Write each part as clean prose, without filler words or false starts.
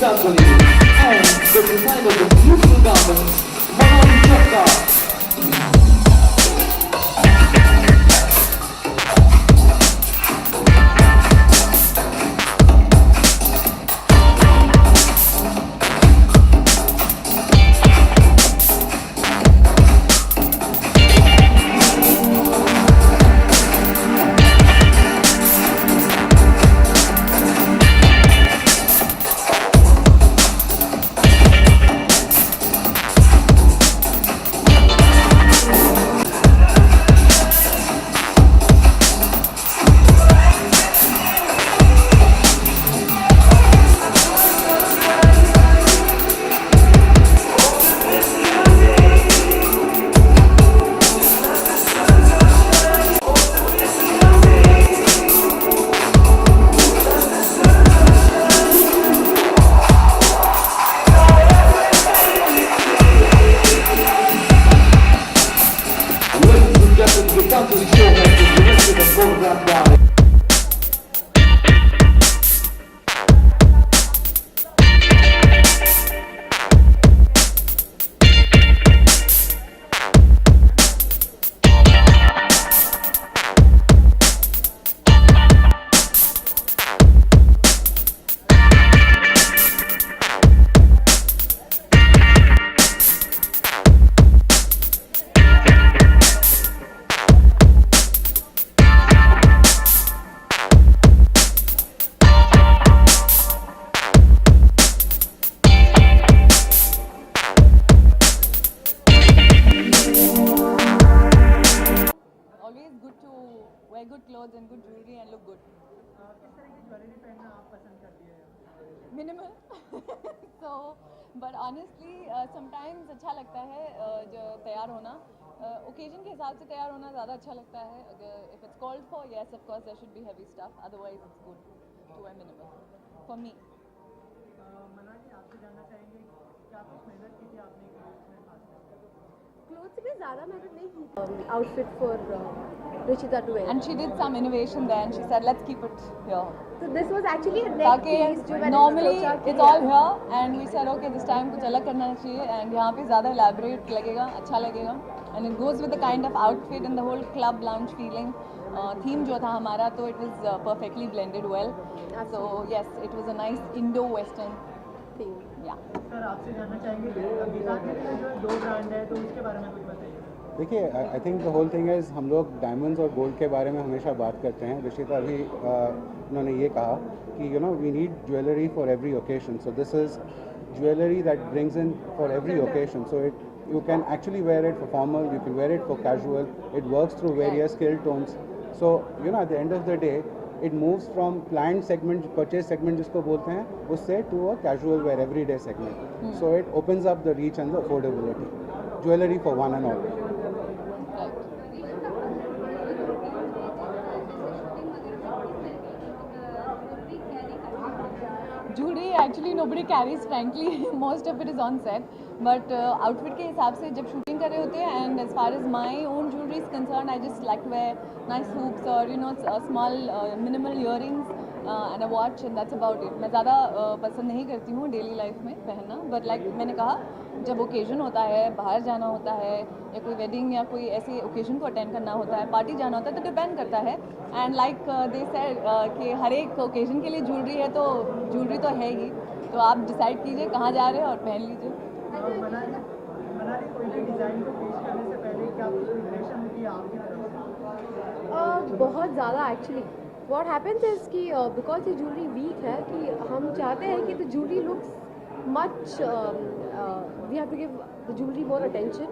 Ganguly and the designer of the beautiful garments, Manoj Chopra. The Ganguly show has been directed and choreographed by Always good to wear good clothes and good jewelry and look good. किस तरह की jewellery पहनना आप पसंद करती है? Minimal. So, but honestly, sometimes अच्छा लगता है जो तैयार होना. Occasion के हिसाब से तैयार होना ज़्यादा अच्छा लगता है. If it's called for, yes, of course, there should be heavy stuff. Otherwise, it's good to wear minimal. For me. मना जी आपसे जानना चाहेंगे क्या कुछ मेहनत की थी आपने क्लोथ्स में खासकर? क्लोथ्स में ज़्यादा मेहनत नहीं की outfit for Ruchita to wear. And she did some innovation there and she said, let's keep it here. So this was actually a neck ताकि piece जो मैंने normally सोचा कि it's all here and we said okay this time कुछ अलग करना चाहिए and यहाँ पे ज़्यादा elaborate लगेगा अच्छा लगेगा and it goes with the kind of outfit and the whole club lounge feeling. Theme जो था हमारा तो it was perfectly blended well. So yes, it was a nice Indo-Western thing. yeah. Sir आपसे जानना चाहेंगे गीता के लिए जो दो ब्रांड है तो उसके बारे में कुछ बताइए। देखिए I think the whole thing is हम लोग डायमंड्स और गोल्ड के बारे में हमेशा बात करते हैं। ऋषिता भी उन्होंने ये कहा कि you know we need jewellery for every occasion, so this is jewellery that brings in for every occasion, so it you can actually wear it for formal, you can wear it for casual, it works through various skill tones. So you know at the end of the day it moves from client segment, purchase segment जिसको बोलते हैं, उससे to a casual wear everyday segment. So it opens up the reach and the affordability. Jewelry for one and all. Jewelry actually nobody carries frankly. Most of it is on set. But outfit के हिसाब से जब shooting कर रहे होते हैं and as far as my own jewelry is concerned, I just like to wear nice hoops or you know small minimal earrings and a watch and that's about it. मैं ज़्यादा पसंद नहीं करती हूँ डेली लाइफ में पहनना, but like मैंने कहा जब ओकेजन होता है, बाहर जाना होता है या कोई वेडिंग या कोई ऐसे ओकेजन को अटेंड करना होता है, पार्टी जाना होता है तो डिपेंड करता है एंड लाइक दे सेड कि हर एक ओकेजन के लिए ज्वेलरी है तो ज्वेलरी तो है ही, तो आप डिसाइड कीजिए कहाँ जा रहे हैं और पहन लीजिए। मनाली कोई भी डिज़ाइन को पेश करने से पहले क्या कुछ प्रिपरेशन होती है आपकी तरफ से? बहुत ज़्यादा एक्चुअली व्हाट हैपेंस इज कि बिकॉज ये ज्वेलरी वीक है कि हम चाहते हैं कि the jewellery looks much we have to give the jewellery more attention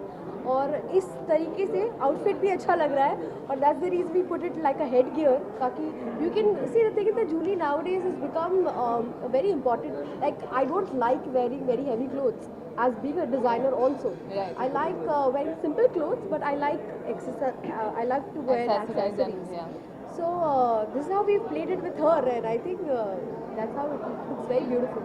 और इस तरीके से आउटफिट भी अच्छा लग रहा है और that's the reason we put it like a headgear ताकि you can see the thing the jewellery nowadays is become very important like I don't like wearing very heavy clothes as being a designer also. Right. I like wearing simple clothes but I like I like to wear accessories. Yeah. So this is how we've played it with her and I think that's how it looks very beautiful.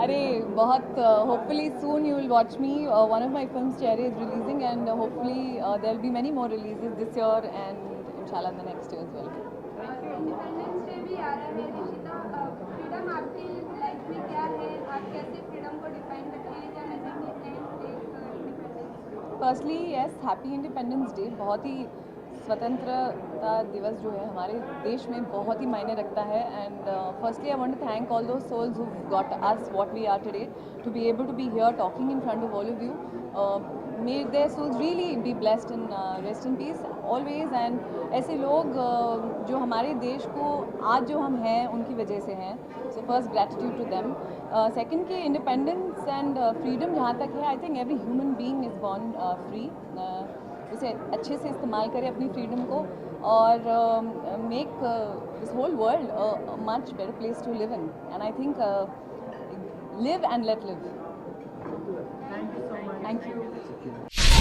अरे बहुत hopefully soon you will watch me. One of my films Cherry is releasing and hopefully there will be many more releases this year and inshallah the next year as well. Independence day भी आ रहा है, ऋषिता कैसे freedom को define करती है क्या नजर independence? Firstly yes, happy independence day. बहुत ही स्वतंत्रता दिवस जो है हमारे देश में बहुत ही मायने रखता है। And firstly I want to thank all those souls who've got us what we are today, to be able to be here talking in front of all of you. May their souls really be blessed and rest in peace always. And ऐसे लोग जो हमारे देश को आज जो हम हैं उनकी वजह से हैं, so first gratitude to them. Second कि independence and freedom जहाँ तक है, I think every human being is born free. उसे अच्छे से इस्तेमाल करें अपनी फ्रीडम को और make this whole world a much better place to live in. And I think live and let live. Thank you so much. Thank you.